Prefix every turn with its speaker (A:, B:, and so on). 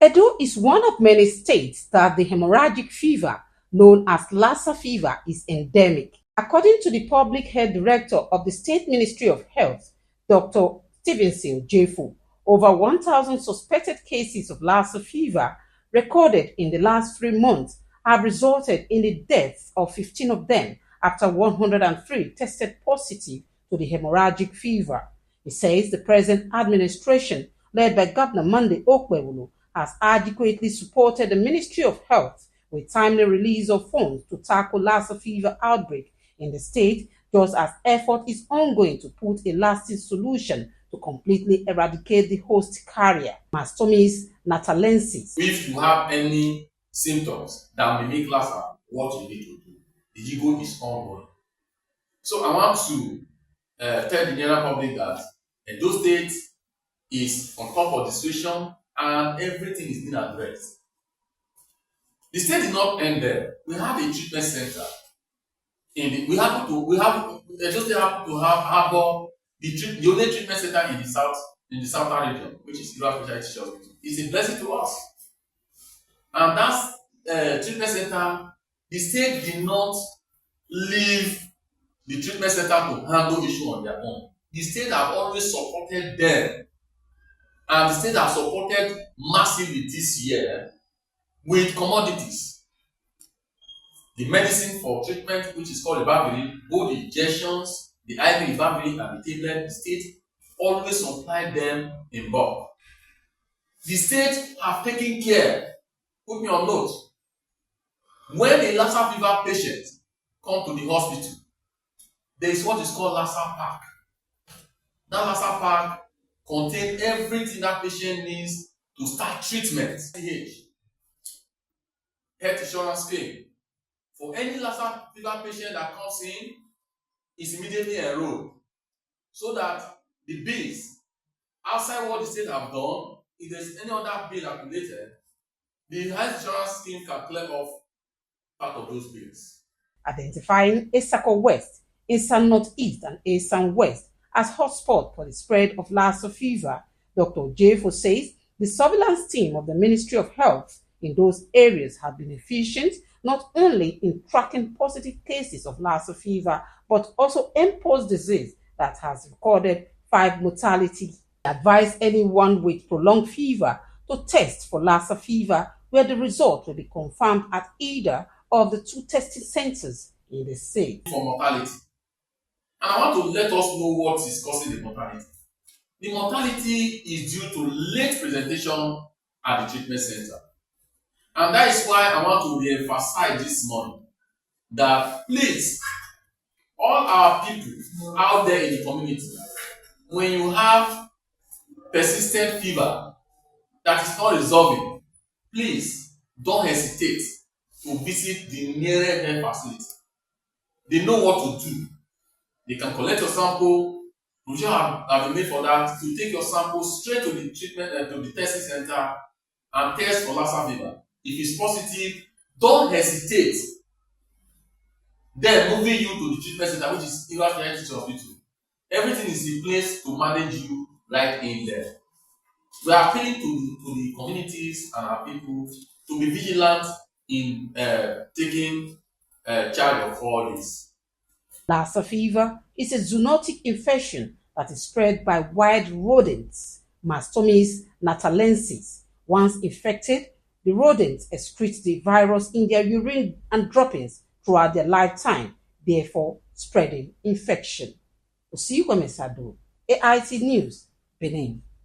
A: Edo is one of many states that the hemorrhagic fever, known as LASSA fever, is endemic. According to the public health director of the State Ministry of Health, Dr. Stevenson Jeffo, over 1,000 suspected cases of LASSA fever recorded in the last 3 months have resulted in the deaths of 15 of them after 103 tested positive to the hemorrhagic fever. He says the present administration, led by Governor Monday Okpebholo, has adequately supported the Ministry of Health with timely release of funds to tackle Lassa fever outbreak in the state, just as effort is ongoing to put a lasting solution to completely eradicate the host carrier, Mastomys natalensis.
B: If you have any symptoms that may make Lassa, what you need to do. The jiggle is ongoing. So I want to tell the general public that Edo State is on top of the situation and everything is being addressed. The state did not end there. We have a treatment center. Edo State happen to have the only treatment center in the southern region, which is Rural Specialty Hospital. It's a blessing to us. And that treatment center, the state did not leave the treatment center to handle issue on their own. The state have always supported them. And the state has supported massively this year with commodities. The medicine for treatment, which is called Ibaviri, both the injections, the IV Ibaviri and the tablet, the state always supplied them in bulk. The state have taken care, put me on note, when a Lassa fever patient come to the hospital, there is what is called Lassa Park. That Lassa Park contains everything that patient needs to start treatment. Health insurance claim. For any Lassa fever patient that comes in, is immediately enrolled. So that the bills, outside what the state have done, if there's any other bill accumulated, the health insurance scheme can clear off part of those bills.
A: Identifying Esako West, Esan Northeast, and Esan West as hotspot for the spread of Lassa fever, Dr. Jeffo says the surveillance team of the Ministry of Health in those areas have been efficient not only in tracking positive cases of Lassa fever, but also mpox disease that has recorded 5 mortalities. He advised anyone with prolonged fever to test for Lassa fever, where the result will be confirmed at either of the 2 testing centers in the state.
B: For mortality. And I want to let us know what is causing the mortality. The mortality is due to late presentation at the treatment center. And that is why I want to re-emphasize this morning that please, all our people out there in the community, when you have persistent fever that is not resolving, please don't hesitate to visit the nearest health facility. They know what to do. They can collect your sample. Provision have been made for that to take your sample straight to the treatment to the testing center and test for Lassa fever. If it's positive, don't hesitate. Then moving you to the treatment center, which is Rural Specialty Hospital. Everything is in place to manage you right in there. We are appealing to the communities and our people to be vigilant in taking charge of all this.
A: Lassa fever is a zoonotic infection that is spread by wild rodents, Mastomys natalensis. Once infected, the rodents excrete the virus in their urine and droppings throughout their lifetime, therefore spreading infection. Osikwemesado, AIT News, Benin.